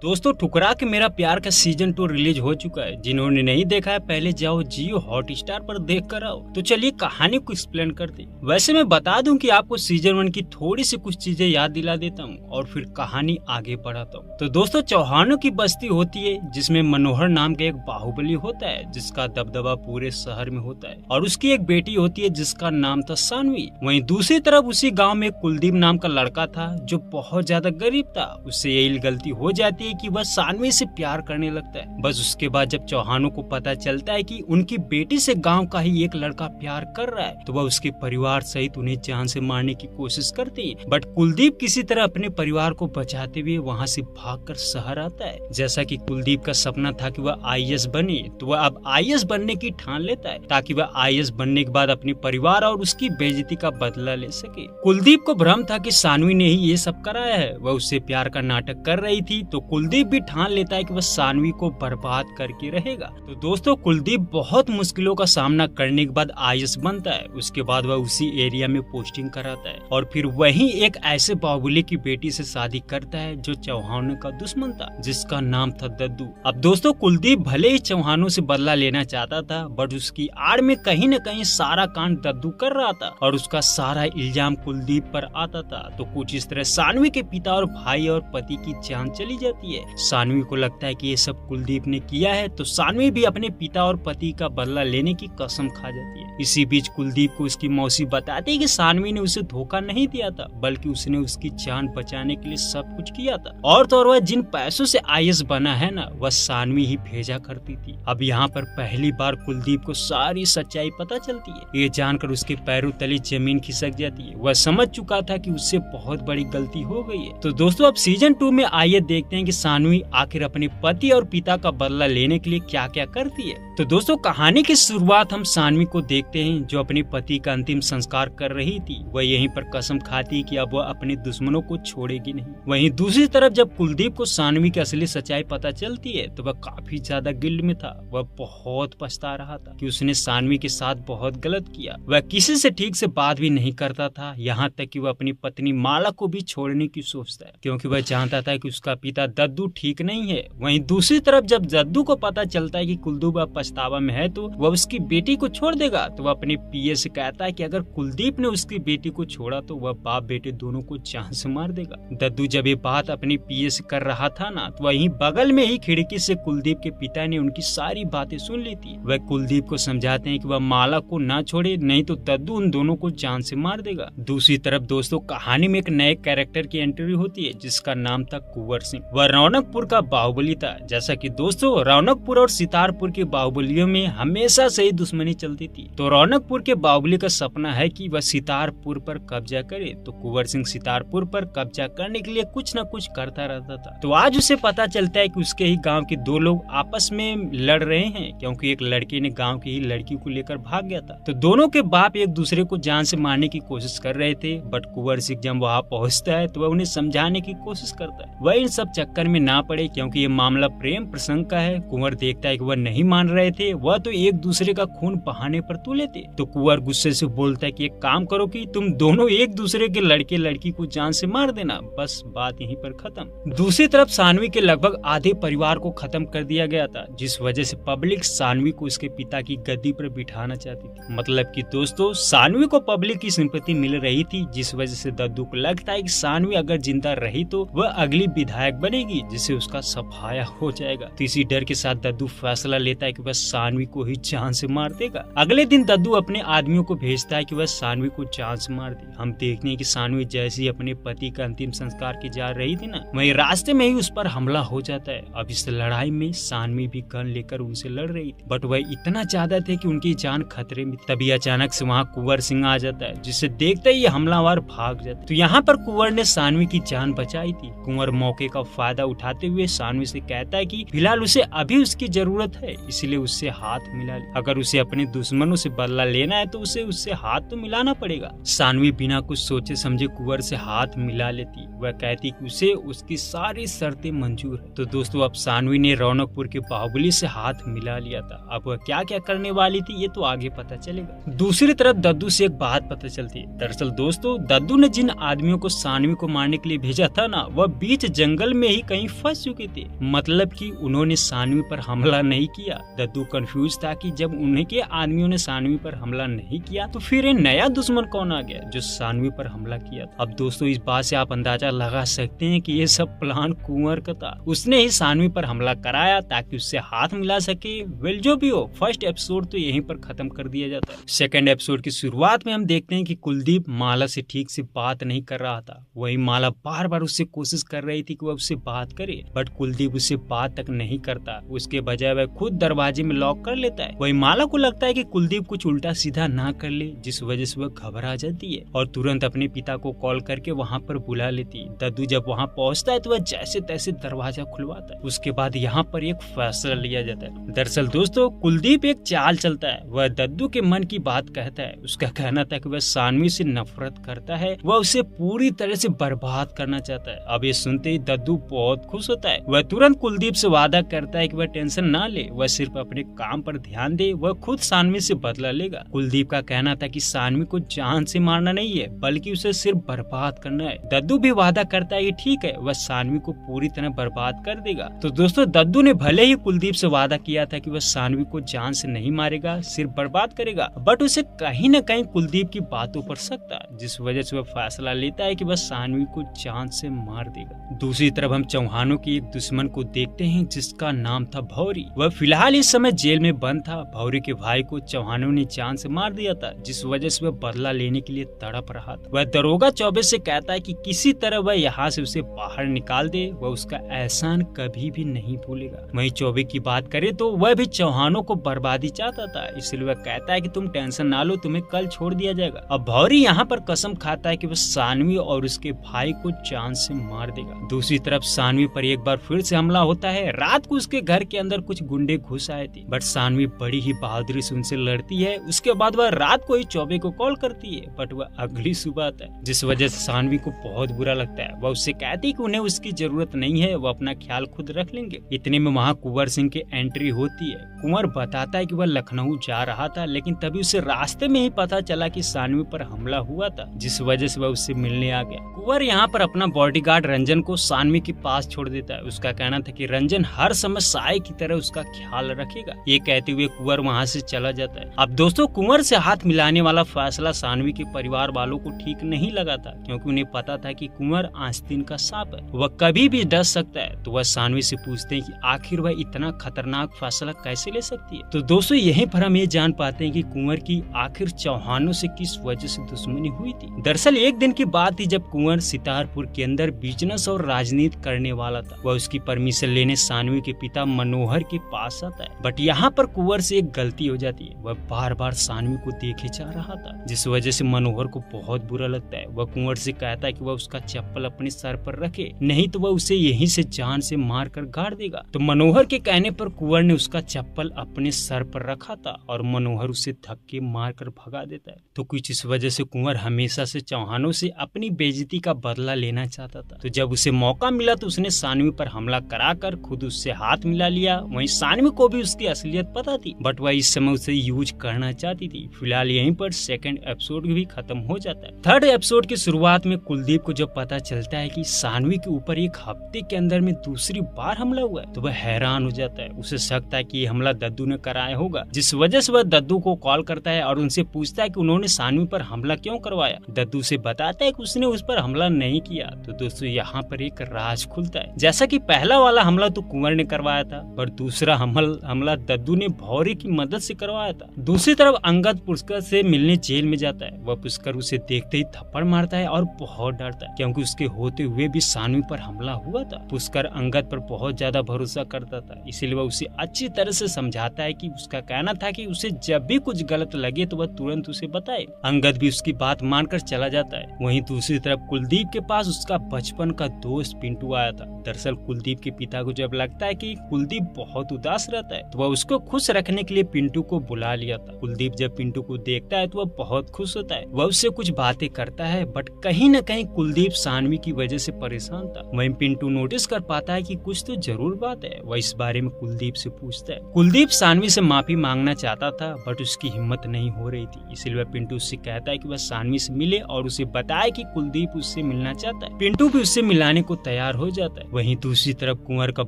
दोस्तों ठुकरा के मेरा प्यार का सीजन 2 रिलीज हो चुका है। जिन्होंने नहीं देखा है पहले जाओ जियो हॉटस्टार पर देख कर आओ। तो चलिए कहानी को एक्सप्लेन करते। वैसे मैं बता दूं कि आपको सीजन 1 की थोड़ी सी कुछ चीजें याद दिला देता हूं और फिर कहानी आगे बढ़ाता हूं। तो दोस्तों चौहानों की बस्ती होती है जिसमें मनोहर नाम का एक बाहुबली होता है जिसका दबदबा पूरे शहर में होता है और उसकी एक बेटी होती है जिसका नाम था सानवी। वहीं दूसरी तरफ उसी गाँव में कुलदीप नाम का लड़का था जो बहुत ज्यादा गरीब था। उससे यही गलती हो जाती है कि वह सानवी से प्यार करने लगता है। बस उसके बाद जब चौहानों को पता चलता है कि उनकी बेटी से गांव का ही एक लड़का प्यार कर रहा है तो वह उसके परिवार सहित उन्हें जान से मारने की कोशिश करती है। बट कुलदीप किसी तरह अपने परिवार को बचाते हुए वहां से भागकर शहर आता है। जैसा कि कुलदीप का सपना था कि वह आईएएस बने तो वह अब आईएएस बनने की ठान लेता है ताकि वह आईएएस बनने के बाद अपने परिवार और उसकी बेइज्जती का बदला ले सके। कुलदीप को भ्रम था कि सानवी ने ही ये सब कराया है। वह उससे प्यार का नाटक कर रही थी तो कुलदीप भी ठान लेता है कि वह सानवी को बर्बाद करके रहेगा। तो दोस्तों कुलदीप बहुत मुश्किलों का सामना करने के बाद आईएएस बनता है। उसके बाद वह उसी एरिया में पोस्टिंग कराता है और फिर वहीं एक ऐसे बाहुबली की बेटी से शादी करता है जो चौहानों का दुश्मन था जिसका नाम था दद्दू। अब दोस्तों कुलदीप भले ही चौहानों से बदला लेना चाहता था बट उसकी आड़ में कहीं न कहीं सारा कांड दद्दू कर रहा था और उसका सारा इल्जाम कुलदीप पर आता था। तो कुछ इस तरह सानवी के पिता और भाई और पति की जान चली जाती है। सानवी को लगता है कि ये सब कुलदीप ने किया है तो सानवी भी अपने पिता और पति का बदला लेने की कसम खा जाती है। इसी बीच कुलदीप को उसकी मौसी बताती है कि सानवी ने उसे धोखा नहीं दिया था बल्कि उसने उसकी जान बचाने के लिए सब कुछ किया था और तो और वह जिन पैसों से आईएएस बना है ना वह सानवी ही भेजा करती थी। अब यहाँ पर पहली बार कुलदीप को सारी सच्चाई पता चलती है। ये जानकर उसके पैरों तले जमीन खिसक जाती है। वह समझ चुका था कि उससे बहुत बड़ी गलती हो गई है। तो दोस्तों अब सीजन 2 में आइए देखते हैं कि सानवी आखिर अपने पति और पिता का बदला लेने के लिए क्या क्या करती है। तो दोस्तों कहानी की शुरुआत हम सानवी को देखते हैं जो अपने पति का अंतिम संस्कार कर रही थी। वह यहीं पर कसम खाती है कि अब वह अपने दुश्मनों को छोड़ेगी नहीं। वहीं दूसरी तरफ जब कुलदीप को सानवी की असली सच्चाई पता चलती है तो वह काफी ज्यादा गिल्ट में था। वह बहुत पछता रहा था कि उसने सानवी के साथ बहुत गलत किया। वह किसी से ठीक से बात भी नहीं करता था, यहाँ तक कि वह अपनी पत्नी माला को भी छोड़ने की सोचता है क्योंकि वह जानता था कि उसका पिता दद्दू ठीक नहीं है। वहीं दूसरी तरफ जब दद्दू को पता चलता है कि कुलदीप अब पछतावा में है तो वह उसकी बेटी को छोड़ देगा तो वह अपने पीए से कहता है कि अगर कुलदीप ने उसकी बेटी को छोड़ा तो वह बाप बेटे दोनों को जान से मार देगा। दद्दू जब ये बात अपने पीए से कर रहा था ना तो वहीं बगल में ही खिड़की से कुलदीप के पिता ने उनकी सारी बातें सुन ली थी। वह कुलदीप को समझाते हैं कि वह माला को ना छोड़े नहीं तो दद्दू उन दोनों को जान से मार देगा। दूसरी तरफ दोस्तों कहानी में एक नए कैरेक्टर की एंट्री होती है जिसका नाम था कुंवर सिंह। वह रौनकपुर का बाहुबली था। जैसा कि दोस्तों रौनकपुर और सितारपुर के बाहुबलियों में हमेशा से ही दुश्मनी चलती थी। तो रौनकपुर के बाहुबली का सपना है कि वह सितारपुर पर कब्जा करे तो कुंवर सिंह सितारपुर पर कब्जा करने के लिए कुछ न कुछ करता रहता था। तो आज उसे पता चलता है कि उसके ही गाँव के दो लोग आपस में लड़ रहे हैं क्योंकि एक लड़के ने गाँव की ही लड़की को लेकर भाग गया था। तो दोनों के बाप एक दूसरे को जान से मारने की कोशिश कर रहे थे बट कुंवर सिंह जब वहाँ पहुँचता है तो वह उन्हें समझाने की कोशिश करता है। वह इन सब चक्कर में ना पड़े क्योंकि ये मामला प्रेम प्रसंग का है। कुंवर देखता है कि वह नहीं मान रहे थे, वह तो एक दूसरे का खून बहाने पर तुले थे। तो कुंवर गुस्से से बोलता है कि एक काम करो कि तुम दोनों एक दूसरे के लड़के लड़की को जान से मार देना, बस बात यहीं पर खत्म। दूसरी तरफ सानवी के लगभग आधे परिवार को खत्म कर दिया गया था जिस वजह से पब्लिक सानवी को उसके पिता की गद्दी पर बिठाना चाहती थी। मतलब कि दोस्तों सानवी को पब्लिक की सिंपैथी मिल रही थी जिस वजह से दद्दू को लगता है कि सानवी अगर जिंदा रही तो वह अगली विधायक बनेगी जिससे उसका सफाया हो जाएगा। तो इसी डर के साथ दद्दू फैसला लेता है कि वह सानवी को ही जान से मार देगा। अगले दिन दद्दू अपने आदमियों को भेजता है कि वह सानवी को जान से मार दे। हम देखते हैं कि सानवी जैसे ही अपने पति का अंतिम संस्कार की जा रही थी ना वही रास्ते में ही उस पर हमला हो जाता है। अब इस लड़ाई में सानवी भी गन लेकर उनसे लड़ रही थी बट वह इतना ज्यादा थे कि उनकी जान खतरे में। तभी अचानक से वहाँ कुंवर सिंह आ जाता है जिसे देखते ही हमलावर भाग जाता। तो यहाँ पर कुंवर ने सानवी की जान बचाई थी। कुंवर मौके का फायदा उठाते हुए सानवी से कहता है कि फिलहाल उसे अभी उसकी जरूरत है इसलिए उससे हाथ मिला ले। अगर उसे अपने दुश्मनों से बदला लेना है तो उसे उससे हाथ तो मिलाना पड़ेगा। सानवी बिना कुछ सोचे समझे कुंवर से हाथ मिला लेती। वह कहती कि उसे उसकी सारी शर्तें मंजूर है। तो दोस्तों अब सानवी ने रौनकपुर के बाहुबली से हाथ मिला लिया था। अब वह क्या क्या करने वाली थी ये तो आगे पता चलेगा। दूसरी तरफ दद्दू से एक बात पता चलती है। दरअसल दोस्तों दद्दू ने जिन आदमियों को सानवी को मारने के लिए भेजा था ना वह बीच जंगल में ही कहीं फंस चुके थे, मतलब कि उन्होंने सानवी पर हमला नहीं किया। दद्दू कंफ्यूज था कि जब उन्हीं के आदमियों ने सानवी पर हमला नहीं किया तो फिर ये नया दुश्मन कौन आ गया जो सानवी पर हमला किया था। अब दोस्तों इस बात से आप अंदाजा लगा सकते हैं कि ये सब प्लान कुंवर का था। उसने ही सानवी पर हमला कराया ताकि उससे हाथ मिला सके। वेल जो भी हो, फर्स्ट एपिसोड तो यहीं पर खत्म कर दिया जाता है। सेकंड एपिसोड की शुरुआत में हम देखते हैं कि कुलदीप माला से ठीक से बात नहीं कर रहा था। वही माला बार बार उससे कोशिश कर रही थी कि वह उससे बात करे, बट कुलदीप उससे बात तक नहीं करता। उसके बजाय वह खुद दरवाजे में लॉक कर लेता है। वही माला को लगता है कि कुलदीप कुछ उल्टा सीधा ना कर ले, जिस वजह से वह घबरा जाती है और तुरंत अपने पिता को कॉल करके वहाँ पर बुला लेती है। दद्दू जब वहाँ पहुँचता है तो वह जैसे तैसे दरवाजा खुलवाता है। उसके बाद यहाँ पर एक फैसला लिया जाता है। दरअसल दोस्तों कुलदीप एक चाल चलता है। वह दद्दू के मन की बात कहता है। उसका कहना था कि वह सानवी से नफरत करता है, वह उसे पूरी तरह से बर्बाद करना चाहता है। अब ये सुनते ही दद्दू बहुत खुश होता है। वह तुरंत कुलदीप से वादा करता है कि वह टेंशन ना ले, वह सिर्फ अपने काम पर ध्यान दे, वह खुद सानवी से बदला लेगा। कुलदीप का कहना था कि सानवी को जान से मारना नहीं है बल्कि उसे सिर्फ बर्बाद करना है। दद्दू भी वादा करता है कि ठीक है, वह सानवी को पूरी तरह बर्बाद कर देगा। तो दोस्तों दद्दू ने भले ही कुलदीप से वादा किया था कि वह सानवी को जान से नहीं मारेगा, सिर्फ बर्बाद करेगा, बट उसे कहीं न कहीं कुलदीप की बातों पर शक था, जिस वजह से वह फैसला लेता है कि वह सानवी को जान से मार देगा। दूसरी तरफ हम चौहानों के एक दुश्मन को देखते हैं जिसका नाम था भौरी। वह फिलहाल इस समय जेल में बंद था। भौरी के भाई को चौहानों ने जान से मार दिया था, जिस वजह से वह बदला लेने के लिए तड़प रहा था। वह दरोगा चौबे से कहता है कि किसी तरह वह यहाँ से उसे बाहर निकाल दे, वह उसका एहसान कभी भी नहीं भूलेगा। वहीं चौबे की बात करे तो वह भी चौहानों को बर्बादी चाहता था, इसलिए वह कहता है कि तुम टेंशन ना लो, तुम्हें कल छोड़ दिया जाएगा। अब भौरी यहाँ पर कसम खाता है कि वह सानवी और उसके भाई को जान से मार देगा। दूसरी तरफ सानवी पर एक बार फिर से हमला होता है। रात को उसके घर के अंदर कुछ गुंडे घुस आए थे, बट सानवी बड़ी ही बहादुरी से उनसे लड़ती है। उसके बाद वह रात को ही चौबे को कॉल करती है, बट वह अगली सुबह आता है, जिस वजह से सानवी को बहुत बुरा लगता है। वह उससे कहती है कि उन्हें उसकी जरूरत नहीं है, वह अपना ख्याल खुद रख लेंगे। इतने में वहाँ कुंवर सिंह की एंट्री होती है। कुंवर बताता है कि वह लखनऊ जा रहा था, लेकिन तभी उसे रास्ते में ही पता चला कि सानवी पर हमला हुआ था, जिस वजह से वह उससे मिलने आ गया। कुंवर यहाँ पर अपना बॉडीगार्ड रंजन को सानवी के पास छोड़ देता है। उसका कहना था कि रंजन हर समय साय की तरह उसका ख्याल रखेगा। ये कहते हुए कुंवर वहाँ से चला जाता है। अब दोस्तों कुंवर से हाथ मिलाने वाला फैसला सानवी के परिवार वालों को ठीक नहीं लगा था, क्योंकि उन्हें पता था कि कुंवर आस्तीन का सांप है, वह कभी भी डस सकता है। तो वह सानवी से पूछते हैं कि आखिर वह इतना खतरनाक फैसला कैसे ले सकती है। तो दोस्तों यहीं पर हम ये जान पाते हैं कि कुंवर की आखिर चौहानों से किस वजह से दुश्मनी हुई थी। दरअसल एक दिन की बात थी जब कुंवर सितारपुर के अंदर बिजनेस और राजनीति करने वाला था। वह उसकी परमिशन लेने सानवी के पिता मनोहर के पास आता है, बट यहाँ पर कुंवर से एक गलती हो जाती है। वह बार बार सानवी को देखे जा रहा था, जिस वजह से मनोहर को बहुत बुरा लगता है। वह कुंवर से कहता है कि वह उसका चप्पल अपने सर पर रखे, नहीं तो वह उसे यहीं से जान से मार कर गाड़ देगा। तो मनोहर के कहने पर कुंवर ने उसका चप्पल अपने सर पर रखा था और मनोहर उसे धक्के मार कर भगा देता है। तो कुछ इस वजह से कुंवर हमेशा से चौहानों से अपनी बेइज्जती का बदला लेना चाहता था। तो जब उसे मौका मिला तो उसने सानवी पर हमला कराकर खुद उससे हाथ मिला लिया। वहीं सानवी को भी उसकी असलियत पता थी, बट वह इस समय उसे यूज करना चाहती थी। फिलहाल यहीं पर सेकंड एपिसोड भी खत्म हो जाता है। थर्ड एपिसोड की शुरुआत में कुलदीप को जब पता चलता है कि सानवी के ऊपर एक हफ्ते के अंदर में दूसरी बार हमला हुआ है, तो वह हैरान हो जाता है। उसे शक था कि ये हमला दद्दू ने कराया होगा, जिस वजह से वह दद्दू को कॉल करता है और उनसे पूछता है कि उन्होंने सानवी पर हमला क्यों करवाया। दद्दू से बताता है कि उसने उस पर हमला नहीं किया। तो दोस्तों यहाँ पर एक राज खुलता है। जैसा कि पहला वाला हमला तो कुंवर ने करवाया था, पर दूसरा हमला दद्दू ने भौरी की मदद से करवाया था। दूसरी तरफ अंगद पुष्कर से मिलने जेल में जाता है। वह पुष्कर उसे देखते ही थप्पड़ मारता है और बहुत डरता है, क्योंकि उसके होते हुए भी सानवी पर हमला हुआ था। पुष्कर अंगद पर बहुत ज्यादा भरोसा करता था, इसीलिए वह उसे अच्छी तरह से समझाता है कि उसका कहना था कि उसे जब भी कुछ गलत लगे तो वह तुरंत उसे बताए। अंगद भी उसकी बात मानकर चला जाता है। वहीं दूसरी तरफ कुलदीप के पास उसका बचपन का दोस्त पिंटू आया था। दरअसल कुलदीप के पिता को जब लगता है कि कुलदीप बहुत उदास रहता है, तो वह उसको खुश रखने के लिए पिंटू को बुला लिया था। कुलदीप जब पिंटू को देखता है तो वह बहुत खुश होता है। वह उससे कुछ बातें करता है, बट कहीं न कहीं कुलदीप सानवी की वजह से परेशान था। वहीं पिंटू नोटिस कर पाता है कि कुछ तो जरूर बात है। वह इस बारे में कुलदीप से पूछता है। कुलदीप सानवी से माफी मांगना चाहता था, बट उसकी हिम्मत नहीं हो रही थी, इसलिए वह पिंटू से कहता है कि वह सानवी से मिले और उसे बताए कि कुलदीप उससे मिलना चाहता है। पिंटू भी उससे मिलाने को तैयार हो जाता है। वहीं दूसरी तरफ कुंवर का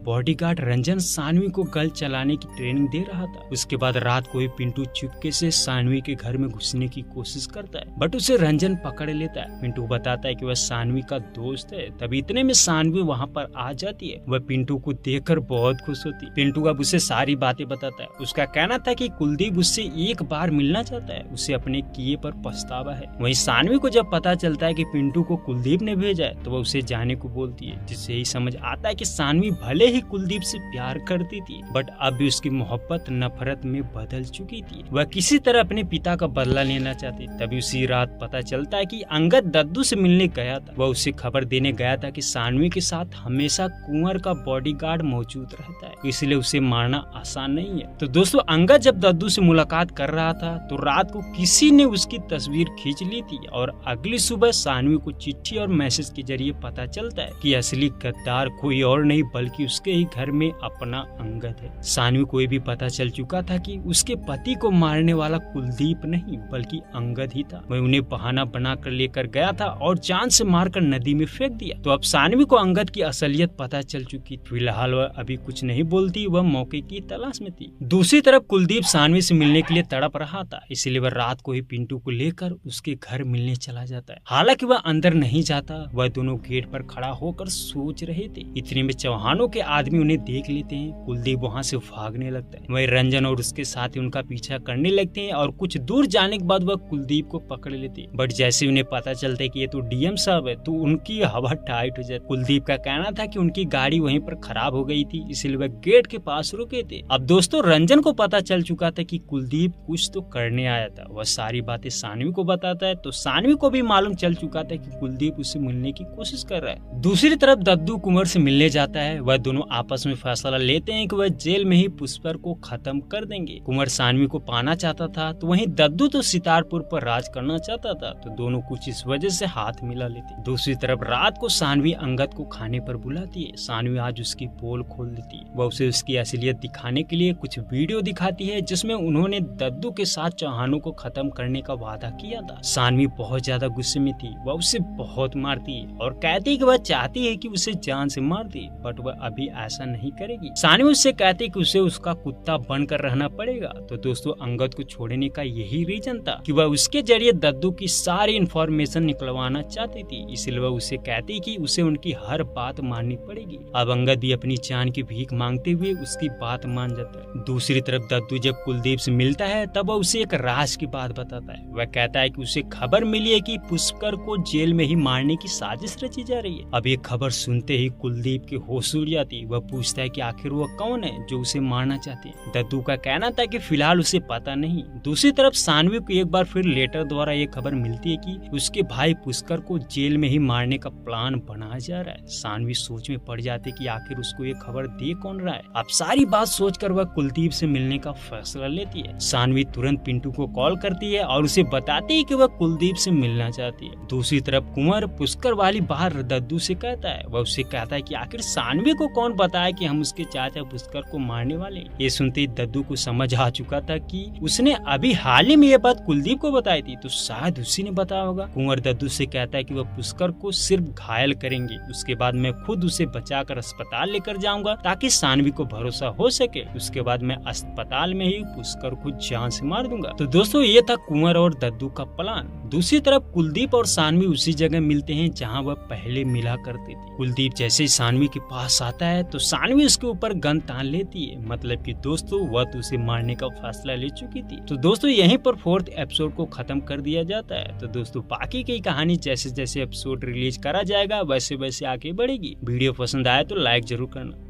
बॉडीगार्ड रंजन सानवी को गल चलाने की ट्रेनिंग दे रहा था। उसके बाद रात को ही पिंटू चुपके से सानवी के घर में घुसने की कोशिश करता है, बट उसे रंजन पकड़ लेता है। पिंटू बताता है कि वह सानवी का दोस्त है। तभी इतने में सानवी वहाँ पर आ जाती है। वह पिंटू को देखकर बहुत खुश होती है। पिंटू अब उसे सारी बातें बताता है। उसका कहना था कि कुलदीप उससे एक बार मिलना चाहता है, उसे अपने किए पर पछतावा है। वहीं सानवी को जब पता चलता है कि पिंटू को कुलदीप ने भेजा है तो वह उसे जाने को बोलती है, जिससे ही समझ आता है कि सानवी भले ही कुलदीप से प्यार करती थी, बट अब भी उसकी मोहब्बत नफरत में बदल चुकी थी। वह किसी तरह अपने पिता का बदला लेना चाहती। तभी उसी रात पता चलता है कि अंगद दद्दू से मिलने गया था। वह उसे खबर देने गया था कि सानवी के साथ हमेशा कुंवर का बॉडीगार्ड मौजूद रहता है, इसलिए उसे मारना आसान नहीं है। तो दोस्तों, अंगद जब दद्दू से मुलाकात कर रहा था तो रात को किसी ने उसकी तस्वीर खींच ली थी और अगली सुबह सानवी को चिट्ठी और मैसेज के जरिए पता चलता है कि असली गद्दार कोई और नहीं बल्कि उसके ही घर में अपना अंगद है। सानवी को ये भी पता चल चुका था कि उसके पति को मारने वाला कुलदीप नहीं बल्कि अंगद ही था। वह उन्हें बहाना बनाकर लेकर गया था और जान से मारकर नदी में फेंक दिया। तो अब सानवी को अंगद की असलियत पता चल चुकी। फिलहाल वह अभी कुछ नहीं बोलती, वह मौके की तलाश में थी। दूसरी तरफ कुलदीप सानवी से मिलने के लिए तड़प रहा था, इसलिए वह रात को ही पिंटू को लेकर उसके घर मिलने चला जाता है। हालांकि वह अंदर नहीं जाता, वह दोनों गेट पर खड़ा होकर सोच रहे थे। इतने में चौहानों के आदमी उन्हें देख लेते हैं। कुलदीप वहाँ से भागने लगता है। वही रंजन और उसके साथी उनका पीछा करने लगते हैं और कुछ दूर जाने के बाद वह कुलदीप को पकड़ लेते हैं। बट जैसे उन्हें पता चलता है कि ये तो डीएम साहब है तो उनकी हवा टाइट हो जाती। कुलदीप का कहना था कि उनकी गाड़ी वहीं पर खराब हो गई थी, इसलिए वह गेट के पास रुके थे। अब दोस्तों, रंजन को पता चल चुका था कि कुलदीप कुछ तो करने आया था। वह सारी बातें सानवी को बताता है तो सानवी को भी मालूम चल चुका था कि कुलदीप उससे मिलने की कोशिश कर रहा है। दूसरी तरफ दद्दू कुंवर से मिलने जाता है। वह दोनों आपस में फैसला लेते हैं कि वह जेल में ही पुष्कर को खत्म कर देंगे। कुंवर सानवी को पाना चाहता था तो वहीं दद्दू तो सितारपुर पर राज करना चाहता था, तो दोनों कुछ इस वजह से हाथ मिला लेते। दूसरी तरफ रात को सानवी अंगद को खाने पर बुलाती है। सानवी आज उसकी पोल खोल देती है। वह उसे उसकी असलियत दिखाने के लिए कुछ वीडियो दिखाती है जिसमें उन्होंने दद्दू के साथ चौहानों को खत्म करने का वादा किया था। सानवी बहुत ज्यादा गुस्से में थी। वह उसे बहुत मारती है और कहती है कि वह चाहती है कि उसे जान से मार दे, बट वह अभी ऐसा नहीं करेगी। सानवी उससे कहती है कि उसे उसका कुत्ता बनकर रहना पड़ेगा। तो दोस्तों, अंगद को छोड़ने का यही रीजन था कि वह उसके जरिए दद्दू की सारी इंफॉर्मेशन निकलवाना चाहती थी, इसलिए वह उसे कहती कि उसे उनकी हर बात माननी पड़ेगी। अब अंगद भी अपनी जान की भीख मांगते हुए उसकी बात मान जाता है। दूसरी तरफ दद्दू जब कुलदीप से मिलता है तब वह उसे एक राज की बात बताता है। वह कहता है कि उसे खबर मिली है कि पुष्कर को जेल में ही मारने की साजिश रची जा रही है। अब ये खबर सुनते ही कुलदीप की होश उड़ जाती। वह पूछता है कि आखिर वो कौन है जो उसे मारना चाहती है। दद्दू का कहना था कि फिलहाल उसे पता नहीं। दूसरी तरफ सानवी को एक बार फिर लेटर द्वारा ये खबर मिलती है कि उसके भाई पुष्कर को जेल में ही मारने का प्लान बनाया जा रहा है। सानवी सोच में पड़ जाती कि आखिर उसको ये खबर दे कौन रहा है। अब सारी बात सोचकर वह कुलदीप से मिलने का फैसला लेती है। सानवी तुरंत पिंटू को कॉल करती है और उसे बताती है कि वह कुलदीप से मिलना चाहती है। दूसरी तरफ कुंवर पुष्कर वाली बाहर दद्दू से कहता है। वह उससे कहता है कि आखिर सानवी को कौन बताया कि हम उसके चाचा पुष्कर को मारने वाले। ये सुनते ही दद्दू को समझ आ चुका था कि उसने अभी हाल ही में ये बात कुलदीप को बताई थी, तो शायद उसी ने बताया होगा। कुंवर दद्दू से कहता है कि वह पुष्कर को सिर्फ घायल करेंगे, उसके बाद मैं खुद उसे बचाकर अस्पताल लेकर जाऊंगा ताकि सानवी को भरोसा हो सके। उसके बाद मैं अस्पताल में ही पुष्कर को जान से मार दूंगा। तो दोस्तों, ये था कुंवर और दद्दू का प्लान। दूसरी तरफ कुलदीप और सानवी उसी जगह मिलते हैं जहाँ वह पहले मिला करते थे। कुलदीप जैसे ही सानवी के पास आता है तो सानवी उसके ऊपर गन तान लेती है। मतलब कि दोस्तों, वह तो उसे मारने का फैसला ले चुकी थी। तो दोस्तों, यहीं पर 4th एपिसोड को खत्म कर दिया जाता है। तो दोस्तों, बाकी की कहानी जैसे जैसे एपिसोड रिलीज करा जाएगा वैसे वैसे आगे बढ़ेगी। वीडियो पसंद आए तो लाइक जरूर करना।